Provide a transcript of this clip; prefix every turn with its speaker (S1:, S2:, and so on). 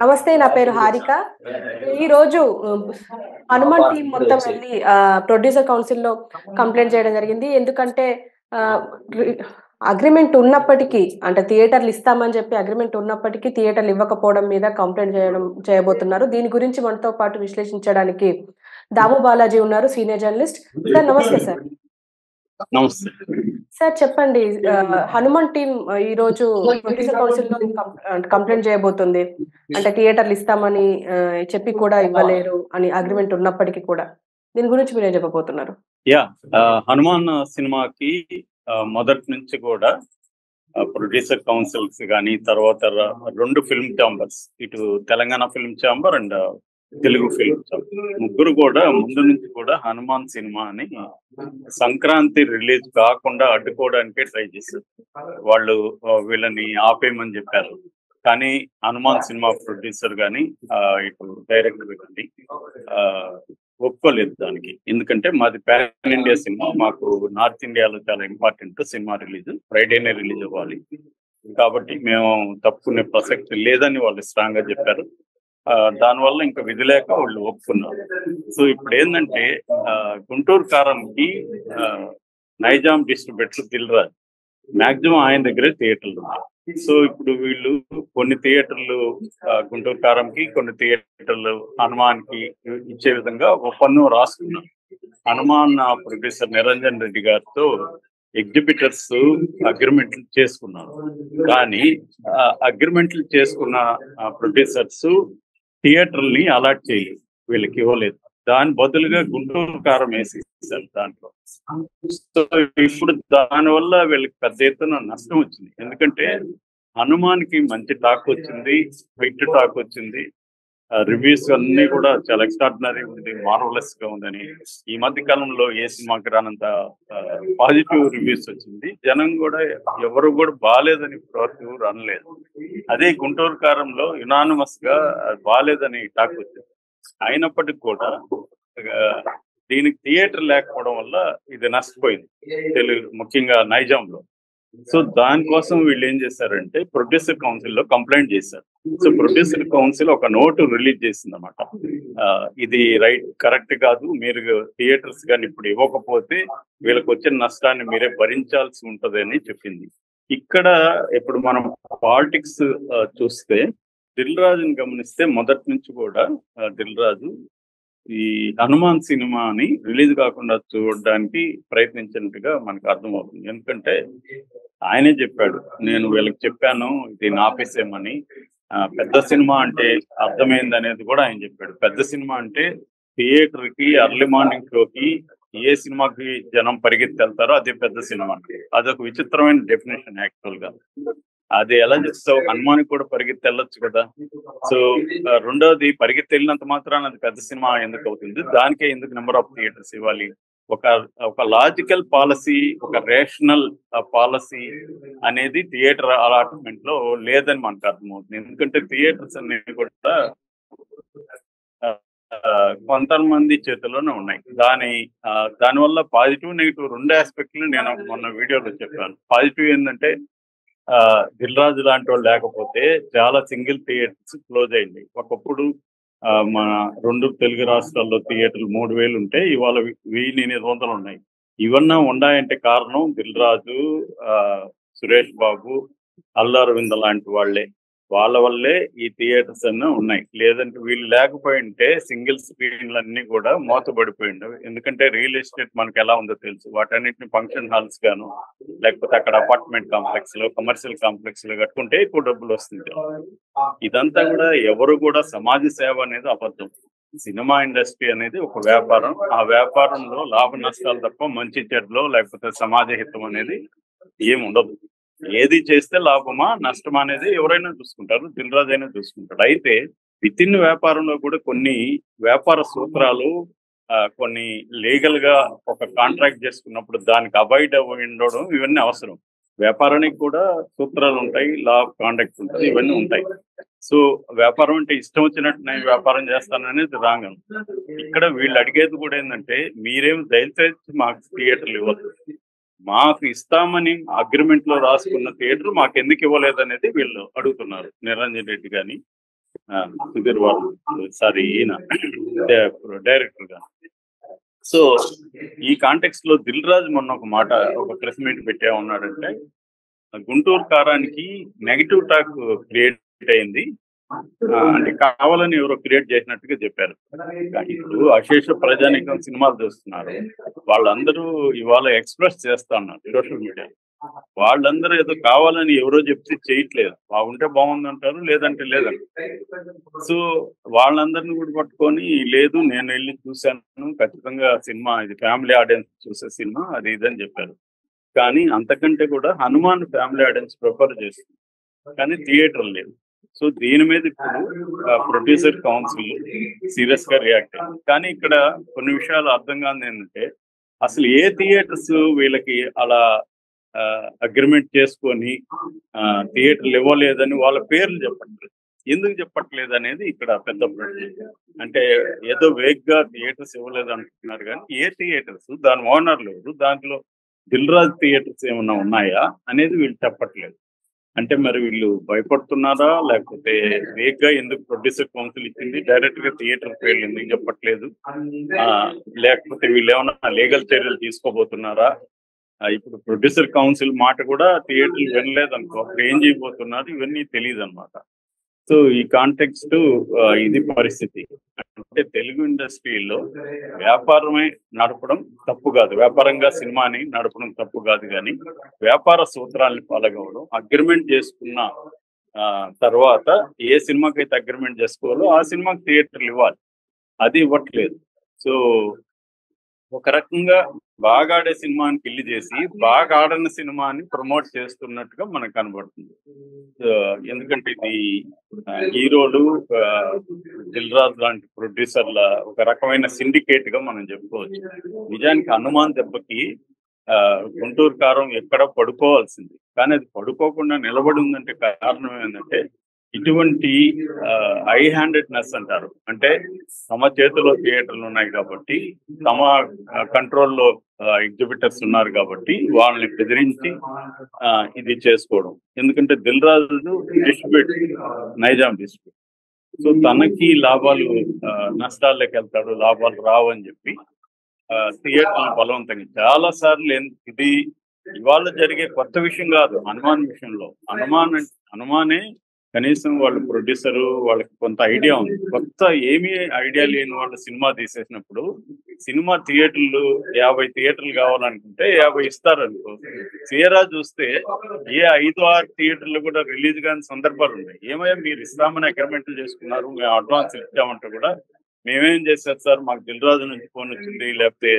S1: నమస్తే. నా పేరు హారిక. ఈరోజు హనుమాన్ టీమ్ మొత్తం వెళ్లి ప్రొడ్యూసర్ కౌన్సిల్‌లో కంప్లెయింట్ చేయడం జరిగింది. ఎందుకంటే ఆహ్, రి అగ్రీమెంట్ ఉన్నప్పటికీ అంటే థియేటర్‌లు ఇస్తామని చెప్పి అగ్రీమెంట్ ఉన్నప్పటికీ థియేటర్‌లు ఇవ్వకపోవడం మీద కంప్లెయింట్ చేయబోతున్నారు. దీని గురించి మనతో పాటు విశ్లేషించడానికి దాము బాలాజీ ఉన్నారు, సీనియర్ జర్నలిస్ట్. సార్ నమస్తే సార్.
S2: నమస్తే.
S1: సార్ చెప్పండి. హనుమాన్ టీమ్ ఈరోజు ప్రొడ్యూసర్ కౌన్సిల్‌లో కంప్లెయింట్ చేయబోతుంది. అంటే థియేటర్‌లు ఇస్తామని చెప్పి కూడా ఇవ్వలేరు అని అగ్రీమెంట్ ఉన్నప్పటికీ కూడా. దీని గురించి మీరేం చెప్పబోతున్నారు?
S2: హనుమాన్ సినిమాకి మొదటి నుంచి కూడా ప్రొడ్యూసర్ కౌన్సిల్స్ గానీ, తర్వాత 2 ఫిల్మ్ ఛాంబర్స్, ఇటు Telangana film chamber and Telugu film chamber, ముగ్గురు కూడా ముందు నుంచి కూడా హనుమాన్ సినిమాని సంక్రాంతి రిలీజ్ కాకుండా అడ్డుకోవడానికే ట్రై చేశారు. వాళ్ళు వీళ్ళని ఆపేయమని చెప్పారు. కానీ హనుమాన్ సినిమా ప్రొడ్యూసర్ గానీ, ఇటు డైరెక్టర్ గానీ ఒప్పుకోలేదు దానికి. ఎందుకంటే మాది పాన్ ఇండియా సినిమా, మాకు నార్త్ ఇండియాలో చాలా ఇంపార్టెంట్ సినిమా రిలీజ్, ఫ్రైడేనే రిలీజ్ అవ్వాలి. కాబట్టి మేము తప్పుకునే ప్రసక్తి లేదని వాళ్ళు స్ట్రాంగ్ గా చెప్పారు. దానివల్ల ఇంకా విధి లేక వాళ్ళు ఒప్పుకున్నారు. సో ఇప్పుడు ఏంటంటే గుంటూరు కారంకి నైజాం డిస్ట్రిబ్యూటర్ దిల్రాజ్, మాక్సిమం ఆయన దగ్గరే థియేటర్లు ఉన్నాయి. సో ఇప్పుడు వీళ్ళు కొన్ని థియేటర్లు గుంటూరు కారంకి, కొన్ని థియేటర్లు హనుమాన్ కి ఇచ్చే విధంగా ఒప్పందం రాసుకున్నారు. హనుమాన్ ప్రొడ్యూసర్ నిరంజన్ రెడ్డి గారితో ఎగ్జిబిటర్స్ అగ్రిమెంట్లు చేసుకున్నారు. కానీ అగ్రిమెంట్లు చేసుకున్న ప్రొడ్యూసర్స్ థియేటర్ని అలాట్ చేయలేదు, వీళ్ళకి ఇవ్వలేదు. దాని బదులుగా గుంటూరు కారం వేసేసారు దాంట్లో. సో ఇప్పుడు దానివల్ల వీళ్ళకి పెద్ద ఎత్తున నష్టం వచ్చింది. ఎందుకంటే హనుమాన్కి మంచి టాక్ వచ్చింది, హిట్ టాక్ వచ్చింది, రివ్యూస్ అన్ని కూడా చాలా ఎక్స్ట్రాడినరీ ఉంది, మార్వలస్ గా ఉందని. ఈ మధ్య కాలంలో ఏ సినిమాకి రానంత పాజిటివ్ రివ్యూస్ వచ్చింది. జనం కూడా ఎవరు కూడా బాగాలేదని ఎవరు అనలేదు. అదే గుంటూరు కారంలో యునానిమస్ గా బాగాలేదని టాక్ వచ్చింది. అయినప్పటికీ కూడా దీనికి థియేటర్ లేకపోవడం వల్ల ఇది నష్టపోయింది, ముఖ్యంగా నైజాంలో. సో దానికోసం వీళ్ళు ఏం చేశారంటే ప్రొడ్యూసర్ కౌన్సిల్ లో కంప్లైంట్ చేశారు. సో ప్రొడ్యూసర్ కౌన్సిల్ ఒక నోటు రిలీజ్ చేసింది అనమాట. ఇది కరెక్ట్ కాదు, మీరు థియేటర్స్ కానీ ఇప్పుడు ఇవ్వకపోతే వీళ్ళకి వచ్చిన నష్టాన్ని మీరే భరించాల్సి ఉంటది అని చెప్పింది. ఇక్కడ ఇప్పుడు మనం పాలిటిక్స్ చూస్తే దిల్ రాజుని గమనిస్తే మొదటి నుంచి కూడా దిల్ రాజు ఈ హనుమాన్ సినిమాని రిలీజ్ కాకుండా చూడడానికి ప్రయత్నించినట్టుగా మనకు అర్థమవుతుంది. ఎందుకంటే ఆయనే చెప్పాడు, నేను వీళ్ళకి చెప్పాను దీన్ని ఆపేసేమని. పెద్ద సినిమా అంటే అర్థమైంది అనేది కూడా ఆయన చెప్పాడు. పెద్ద సినిమా అంటే థియేటర్ కి ఎర్లీ మార్నింగ్ షోకి ఏ సినిమాకి జనం పరిగెత్తి వెళ్తారో అదే పెద్ద సినిమా అంటే. అదొక విచిత్రమైన డెఫినేషన్ యాక్చువల్ గా. అది ఎలా చేస్తావు, హనుమానికి కూడా పరిగెత్తి వెళ్ళొచ్చు కదా. సో రెండోది, పరిగెత్తి వెళ్ళినంత మాత్రాన అది పెద్ద సినిమా ఎందుకు అవుతుంది, దానికే ఎందుకు నెంబర్ ఆఫ్ థియేటర్స్ ఇవ్వాలి? ఒక లాజికల్ పాలసీ, ఒక రేషనల్ పాలసీ అనేది థియేటర్ అలాట్మెంట్ లో లేదని మనకు అర్థమవుతుంది. ఎందుకంటే థియేటర్స్ అన్ని కూడా కొంతమంది చేతుల్లోనే ఉన్నాయి. దానివల్ల పాజిటివ్ నెగిటివ్ 2 ఆస్పెక్ట్లు నేను మొన్న వీడియోలో చెప్పాను. పాజిటివ్ ఏంటంటే దిల్ రాజు లాంటి వాళ్ళు లేకపోతే చాలా సింగిల్ థియేటర్స్ క్లోజ్ అయింది. ఒకప్పుడు మన 2 తెలుగు రాష్ట్రాల్లో థియేటర్లు 3000 ఉంటే ఇవాళ 1800 ఉన్నాయి. ఇవన్నా ఉన్నాయంటే కారణం దిల్ రాజు, సురేష్ బాబు, అల్లు అరవింద్ లాంటి వాళ్ళ వల్లే ఈ థియేటర్స్ అన్నీ ఉన్నాయి. లేదంటే వీళ్ళు లేకపోయింటే సింగిల్ స్క్రీన్లన్నీ కూడా మూతబడిపోయిండవు. ఎందుకంటే రియల్ ఎస్టేట్ మనకు ఎలా ఉందో తెలుసు. వాటన్నిటిని ఫంక్షన్ హాల్స్ గాను, లేకపోతే అక్కడ అపార్ట్మెంట్ కాంప్లెక్స్ లో, కమర్షియల్ కాంప్లెక్స్ లో కట్టుకుంటే ఎక్కువ డబ్బులు వస్తుంది. ఇదంతా కూడా ఎవరు కూడా సమాజ సేవ అనేది అబద్ధం. సినిమా ఇండస్ట్రీ అనేది ఒక వ్యాపారం. ఆ వ్యాపారంలో లాభ నష్టాలు తప్ప మంచి చెడ్లో లేకపోతే సమాజ హితం అనేది ఏముండదు. ఏది చేస్తే లాభమా నష్టమా అనేది ఎవరైనా చూసుకుంటారు, దిల్ రాజు అయినా చూసుకుంటాడు. అయితే విత్ ఇన్ వ్యాపారంలో కూడా కొన్ని వ్యాపార సూత్రాలు, కొన్ని లీగల్ గా ఒక కాంట్రాక్ట్ చేసుకున్నప్పుడు దానికి అవాయిడ్ ఉండడం, ఇవన్నీ అవసరం. వ్యాపారానికి కూడా సూత్రాలు ఉంటాయి, లా ఆఫ్ కాండక్ట్ ఉంటుంది, ఇవన్నీ ఉంటాయి. సో వ్యాపారం అంటే ఇష్టం వచ్చినట్టు నేను వ్యాపారం చేస్తాననేది రాంగ్. ఇక్కడ వీళ్ళు అడిగేది కూడా ఏంటంటే, మీరేం దయచేసి మాకు థియేటర్లు ఇవ్వద్దు, మాకు ఇస్తామని అగ్రిమెంట్ లో రాసుకున్న థియేటర్ మాకు ఎందుకు ఇవ్వలేదు అనేది వీళ్ళు అడుగుతున్నారు. నిరంజన్ రెడ్డి కానీ, సుధీర్ బాబు, సారీ ఈయన డైరెక్టర్ గా. సో ఈ కాంటెక్స్ట్ లో దిల్ రాజు మొన్న ఒక మాట, ఒక ప్రెస్ మీట్ పెట్టే ఉన్నాడంటే, గుంటూరు కారానికి నెగిటివ్ టాక్ క్రియేట్ అయింది, అంటే కావాలని ఎవరో క్రియేట్ చేసినట్టుగా చెప్పారు. ఇప్పుడు అశేష ప్రజానీకం సినిమాలు చూస్తున్నారు, వాళ్ళందరూ ఇవాళ ఎక్స్ప్రెస్ చేస్తా ఉన్నారు సోషల్ మీడియా. వాళ్ళందరూ ఏదో కావాలని ఎవరో చెప్తే చేయట్లేదు, బాగుంటే బాగుందంటారు, లేదంటే లేదంటారు. సో వాళ్ళందరినీ కూడా పట్టుకొని, లేదు నేను వెళ్ళి చూశాను, ఖచ్చితంగా సినిమా ఇది ఫ్యామిలీ ఆడియన్స్ చూసే సినిమా, అది ఇదని చెప్పారు. కానీ అంతకంటే కూడా హనుమాన్ ఫ్యామిలీ ఆడియన్స్ ప్రిఫర్ చేస్తుంది, కానీ థియేటర్ లేదు. సో దీని మీద ఇప్పుడు ప్రొడ్యూసర్ కౌన్సిల్ సీరియస్ గా రియాక్ట్ అయింది. కానీ ఇక్కడ కొన్ని విషయాలు అర్థం కాదు ఏంటంటే, అసలు ఏ థియేటర్స్ వీళ్ళకి అలా అగ్రిమెంట్ చేసుకొని థియేటర్లు ఇవ్వలేదని వాళ్ళ పేర్లు చెప్పట్లేదు, ఎందుకు చెప్పట్లేదు అనేది ఇక్కడ పెద్ద ప్రశ్న. అంటే ఏదో వేగ్ గా థియేటర్స్ ఇవ్వలేదు అంటున్నారు, కానీ ఏ థియేటర్స్, దాని ఓనర్లు ఎవరు, దాంట్లో దిల్ రాజు థియేటర్స్ ఏమన్నా ఉన్నాయా అనేది వీళ్ళు చెప్పట్లేదు. అంటే మరి వీళ్ళు భయపడుతున్నారా, లేకపోతే వేగ్ గా ఎందుకు ప్రొడ్యూసర్ కౌన్సిల్ ఇచ్చింది, డైరెక్ట్ గా థియేటర్ పేర్లు ఎందుకు చెప్పట్లేదు, లేకపోతే వీళ్ళు ఏమన్నా లీగల్ చర్యలు తీసుకోబోతున్నారా? ఇప్పుడు ప్రొడ్యూసర్ కౌన్సిల్ మాట కూడా థియేటర్లు వినలేదనుకో, ఏం చేయబోతున్నారు ఇవన్నీ తెలియదు అనమాట. సో ఈ కాంటెక్స్ట్ ఇది పరిస్థితి. అంటే తెలుగు ఇండస్ట్రీలో వ్యాపారమే నడపడం తప్పు కాదు, వ్యాపారంగా సినిమాని నడపడం తప్పు కాదు, కానీ వ్యాపార సూత్రాలను ఫాలో అవ్వడం, అగ్రిమెంట్ చేసుకున్న తర్వాత ఏ సినిమాకైతే అగ్రిమెంట్ చేసుకోవాలో ఆ సినిమాకి థియేటర్లు ఇవ్వాలి, అది ఇవ్వట్లేదు. సో ఒక రకంగా బాగా ఆడే సినిమాని కిల్లి చేసి బాగా ఆడని సినిమాని ప్రమోట్ చేస్తున్నట్టుగా మనకు కనబడుతుంది. ఎందుకంటే ఇది హీరోలు, దిల్ రాజు లాంటి ప్రొడ్యూసర్ల ఒక రకమైన సిండికేట్ గా మనం చెప్పుకోవచ్చు. నిజానికి హనుమాన్ దెబ్బకి గుంటూరు కారం ఎక్కడ పడుకోవాల్సింది, కానీ అది పడుకోకుండా నిలబడి ఉందంటే కారణం ఏంటంటే, ఇటువంటి హై హ్యాండెడ్నెస్ అంటారు, అంటే తమ చేతిలో థియేటర్లు ఉన్నాయి కాబట్టి, తమ కంట్రోల్లో ఎగ్జిబిటర్స్ ఉన్నారు కాబట్టి వాళ్ళని బెదిరించి ఇది చేసుకోవడం. ఎందుకంటే Dil Raju distribute, Nizam distribute, so తనకి లాభాలు, నష్టాల్లోకి వెళ్తాడు, లాభాలు రావు అని చెప్పి థియేటర్లు బలవంతంగా చాలా సార్లు, ఇది ఇవాళ జరిగే కొత్త విషయం కాదు. హనుమాన్ విషయంలో హనుమానే కనీసం వాళ్ళు ప్రొడ్యూసరు, వాళ్ళకి కొంత ఐడియా ఉంది. కొత్త ఏమీ ఐడియా లేని వాళ్ళు సినిమా తీసేసినప్పుడు, సినిమా థియేటర్లు 50 థియేటర్లు కావాలనుకుంటే 50 ఇస్తారనుకో, తీరా చూస్తే ఏ 5-6 థియేటర్లు కూడా రిలీజ్ కాని సందర్భాలు ఉన్నాయి. ఏమయ్యా మీరు ఇస్తామని అగ్రిమెంట్లు చేసుకున్నారు, మేము అడ్వాన్స్ ఇచ్చామంటే కూడా, మేమేం చేశారు సార్, మాకు దిల్ రాజు నుంచి ఫోన్ వచ్చింది, లేకపోతే